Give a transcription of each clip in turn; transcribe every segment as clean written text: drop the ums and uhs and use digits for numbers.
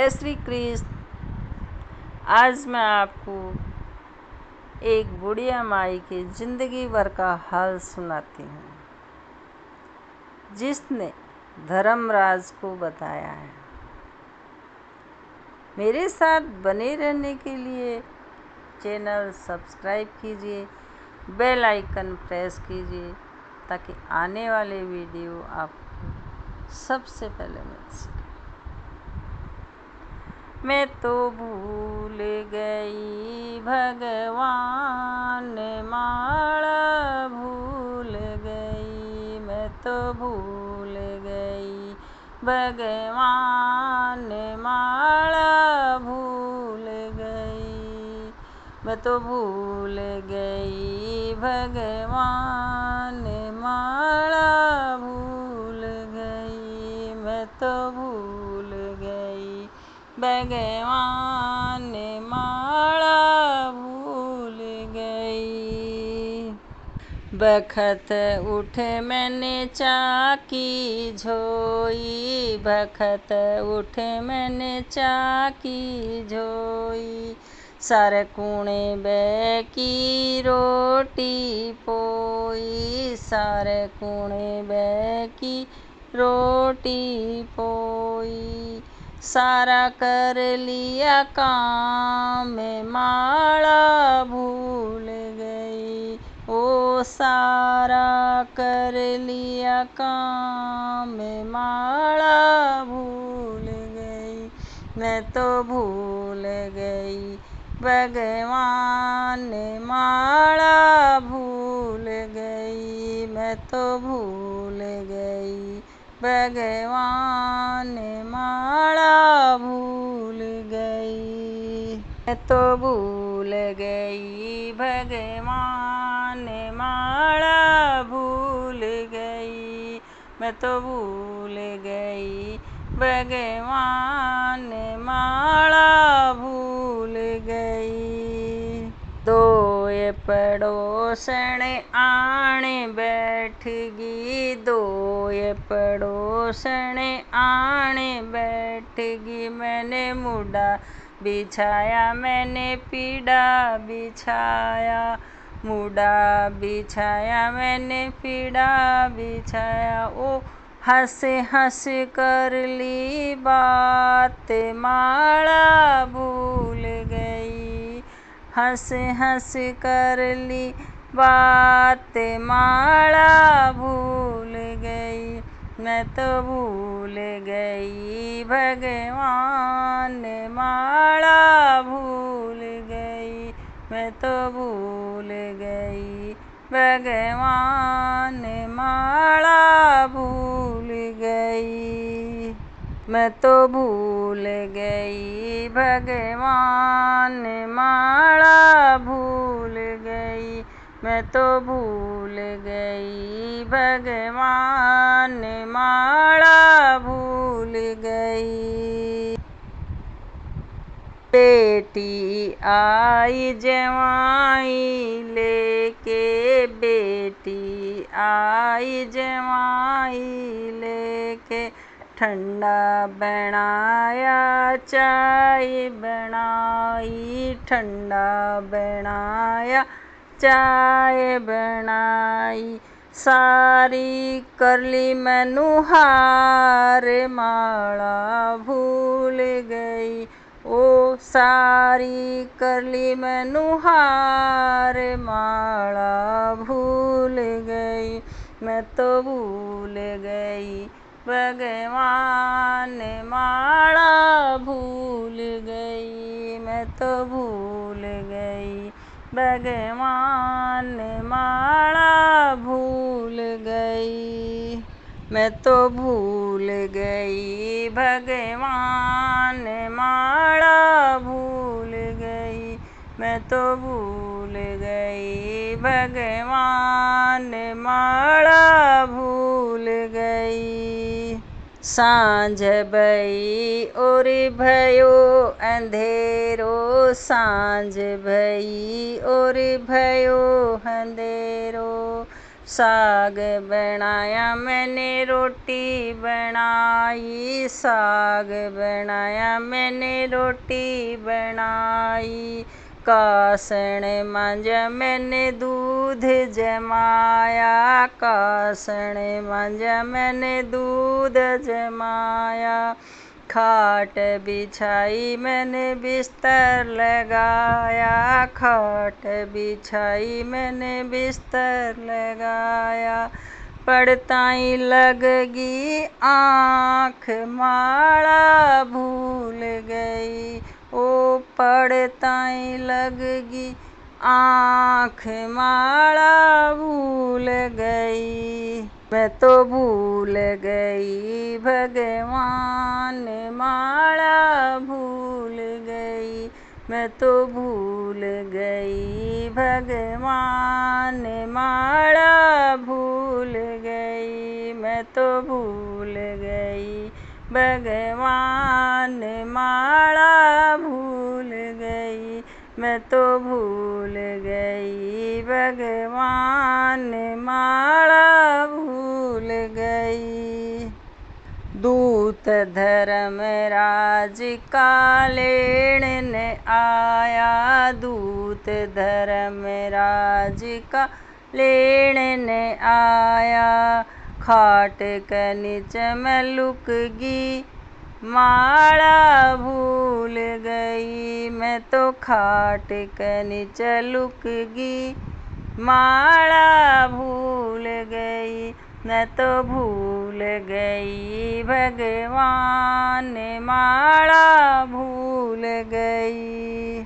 जय श्री कृष्ण। आज मैं आपको एक बुढ़िया माई की जिंदगी भर का हाल सुनाती हूँ, जिसने धर्मराज को बताया है। मेरे साथ बने रहने के लिए चैनल सब्सक्राइब कीजिए, बेल आइकन प्रेस कीजिए, ताकि आने वाले वीडियो आपको सबसे पहले मिल सके। मैं तो भूल गई भगवान, माला भूल गई। मैं तो भूल गई भगवान, माला भूल गई। मैं तो भूल गई भगवान, माला भूल गई। मैं तो भूल गई भगवान, माला भूल गई। बखत उठे मैंने चाकी झोई, बखत उठे मैंने चाकी झोई। सारे कूणे बैकी रोटी पोई, सारे कूणे बैकी रोटी पोई। सारा कर लिया काम, माला भूल गई। ओ सारा कर लिया काम, माला भूल गई। मैं तो भूल गई भगवान, माला भूल गई। मैं तो भूल गई भगवान, माला भूल गई। मैं तो भूल गई भगवान, माला भूल गई। मैं तो भूल गई भगवान, माला भूल गई। दोए पड़ोसन आने बैठ गई, दोए पड़ोसन आने बैठ गई। मैंने मुड़ा बिछाया, मैंने पीड़ा बिछाया, मुड़ा बिछाया मैंने पीड़ा बिछाया। ओ हंस हंस कर ली बात, माला भूल गई। हंस हंस कर ली बात, माला भूल गई। मैं तो भूल गई भगवान, माला भूल गई। मैं तो भूल गई भगवान, माला भूल गई। मैं तो भूल गई भगवान, माला भूल गई। मैं तो भूल गई भगवान, माला भूल गई। बेटी आई जवाई लेके, बेटी आई जवाई लेके। ठंडा बनाया चाय बनाई, ठंडा बनाया चाय बनाई। सारी कर ली मैनू हार, माला भूल गई। ओ सारी कर ली मैनू हार, माला भूल गई। मैं तो भूल गई भगवान, माला भूल गई। मैं तो भूल गई भगवान, माला भूल गई। मैं तो भूल गई भगवान, माला भूल गई। मैं तो भूल गई भगवान, माला भूल गई। सांझ भई और भयो अंधेरो, सांझ भई और भयो अंधेरो। साग बनाया मैंने रोटी बनाई, साग बनाया मैंने रोटी बनाई। कासन मांजा मैंने दूध जमाया, कासन मांजा मैंने दूध जमाया। खाट बिछाई मैंने बिस्तर लगाया, खाट बिछाई मैंने बिस्तर लगाया। पड़ताई लगगी आँख माड़ा भूल गई, ओ पड़ताई लगगी आँख माड़ा भूल गई। मैं तो भूल गई भगवान माड़ा भूल गई, मैं तो भूल गई भगवान माड़ा भूल गई, मैं तो भूल गई भगवान माड़ा भूल गई, मैं तो भूल गई भगवान माड़ा भूल गई। दूत धर्मराज का लेने आया, दूत धर्मराज का लेने आया। खाट के नीचे मैं लुकगी माड़ा भूल गई, मैं तो खाट के नीचे लुकगी माड़ा भूल गई, मैं तो भूल गई भगवान माड़ा भूल गई,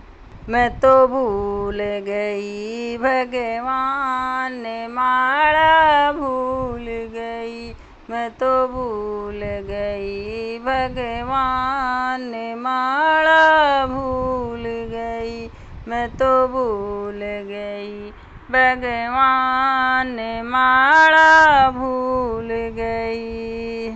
मैं तो भूल गई भगवान माड़ा भूल गई, मैं तो भूल गई भगवान माड़ा भूल गई, मैं तो भूल गई भगवान माड़ा भूल गई।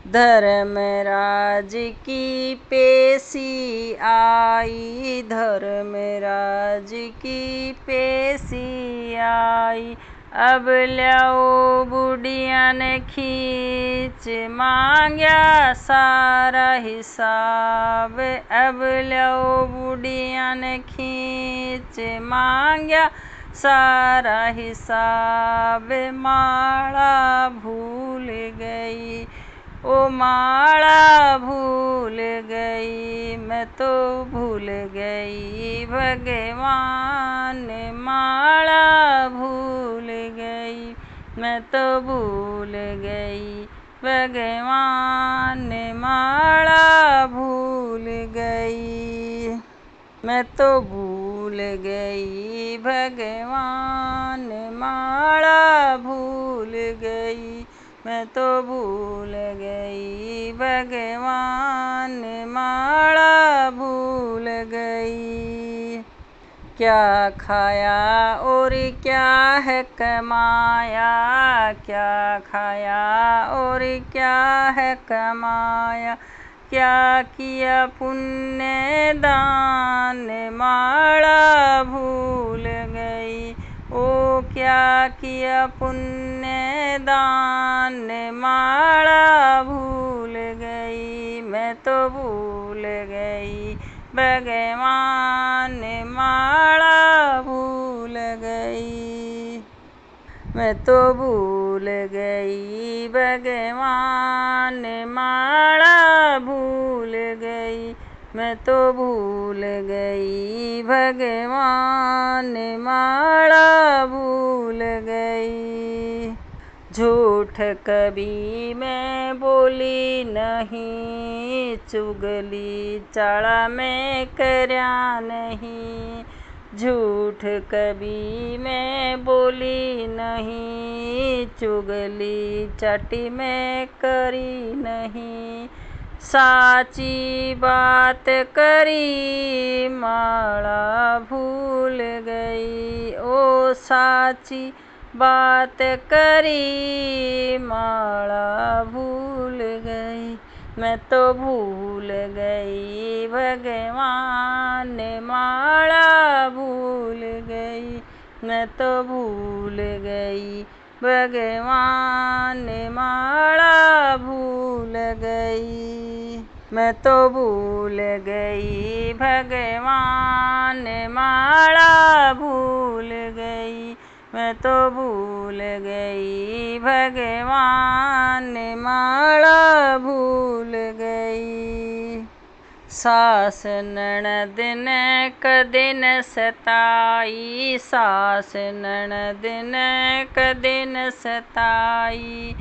धर्मराज की पेशी आई, धर्मराज की पेशी आई। अब ल्याओ बुढ़िया ने खींच मांगा सारा हिसाब, अब ल्याओ बुढ़िया ने खींच मांगा सारा हिसाब। माड़ा भूल गई, ओ माड़ा भूल गई, मैं तो भूल गई भगवान माड़ा भूल गई, मैं तो भूल गई भगवान माड़ा भूल गई, मैं तो भूल गई भगवान माड़ा भूल गई, मैं तो भूल गई भगवान माड़ा भूल गई। क्या खाया और क्या है कमाया, क्या खाया और क्या है कमाया। क्या किया पुण्य दान माड़ा भूल गई, ओ क्या किया पुण्य दान माड़ा भूल गई, मैं तो भूल गई भगवान माड़ा भूल गई, मैं तो भूल गई भगवान माड़ा भूल गई, मैं तो भूल गई भगवान माड़ा भूल गई। झूठ कभी मैं बोली नहीं, चुगली चाड़ा मैं करया नहीं। झूठ कभी मैं बोली नहीं, चुगली चाटी मैं करी नहीं। साची बात करी माड़ा भूल गई, ओ साची बात करी माड़ा भूल गई, मैं तो भूल गई भगवान माड़ा भूल गई, मैं तो भूल गई भगवान ने माला भूल गई। मैं तो भूल गई भगवान ने माला भूल गई। मैं तो भूल गई भगवान ने माला भूल गई। सास ननद ने कदे न सताई, सास ननद ने कदे न सताई।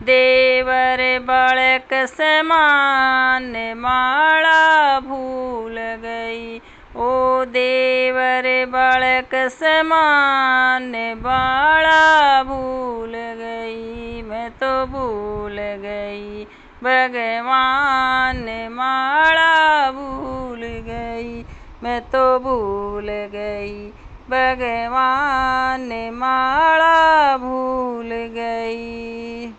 देवर बालक समान माला भूल गई। ओ देवर बालक समान माला भूल गई। मैं तो भूल गई भगवान ने माला भूल गई। मैं तो भूल गई भगवान ने माला भूल गई।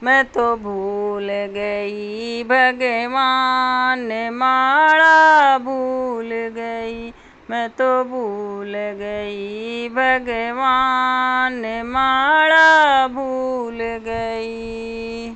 मैं तो भूल गई भगवान ने माला भूल गई। मैं तो भूल गई भगवान ने माला भूल गई।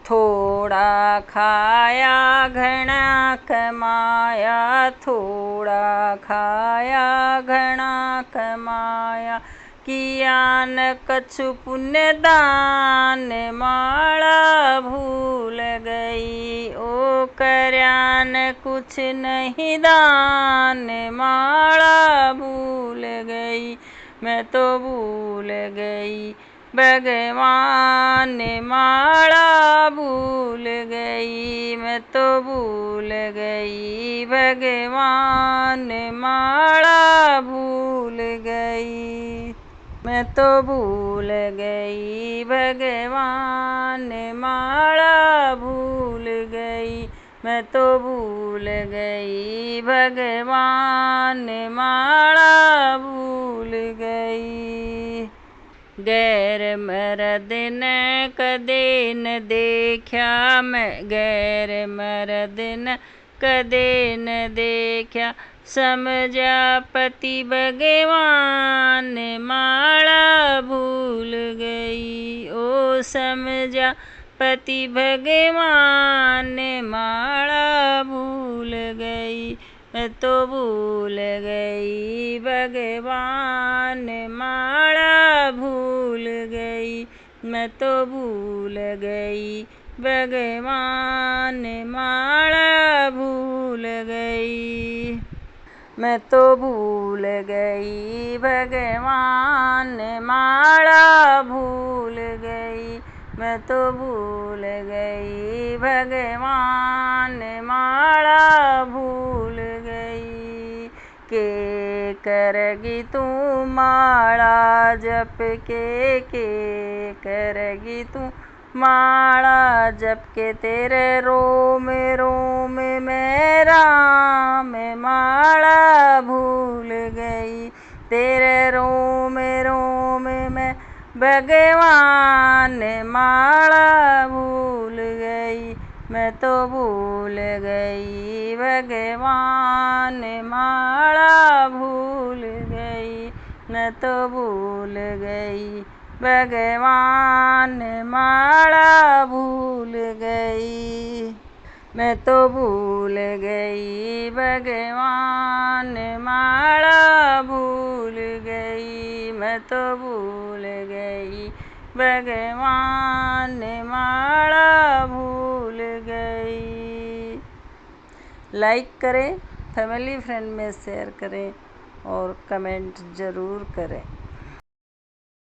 थोड़ा खाया घना कमाया, थोड़ा खाया घना कमाया। किया न कछु पुण्य दान माला भूल गई। ओ करया न कुछ नहीं दान माला भूल गई। मैं तो भूल गई भगवान ने माला भूल गई। मैं तो भूल गई भगवान ने माला भूल गई। मैं तो भूल गई भगवान ने माला भूल गई। मैं तो भूल गई भगवान ने माला भूल गई। गैर मर्द ने कदे न देखा, मैं गैर मर्द न कदे न देखा। समझा पति भगवान माला भूल गई। ओ समझा पति भगवान माला भूल गई। मैं तो भूल गई भगवान माला भूल गई। मैं तो भूल गई भगवान माला भूल गई। मैं तो भूल गई भगवान माला भूल गई। मैं तो भूल गई भगवान माला भूल गई। के करेगी तू माला जप के करेगी तू माला जप के। तेरे रोम रोम में राम माला भूल गई। तेरे रोम रोम में भगवान माला भूल गई। मैं तो भूल गई भगवान माला भूल गई। मैं तो भूल गई भगवान माला भूल गई। मैं तो भूल गई भगवान माला भूल गई। मैं तो भूल गई भगवान माला भूल गई। लाइक करें, फैमिली फ्रेंड में शेयर करें और कमेंट ज़रूर करें।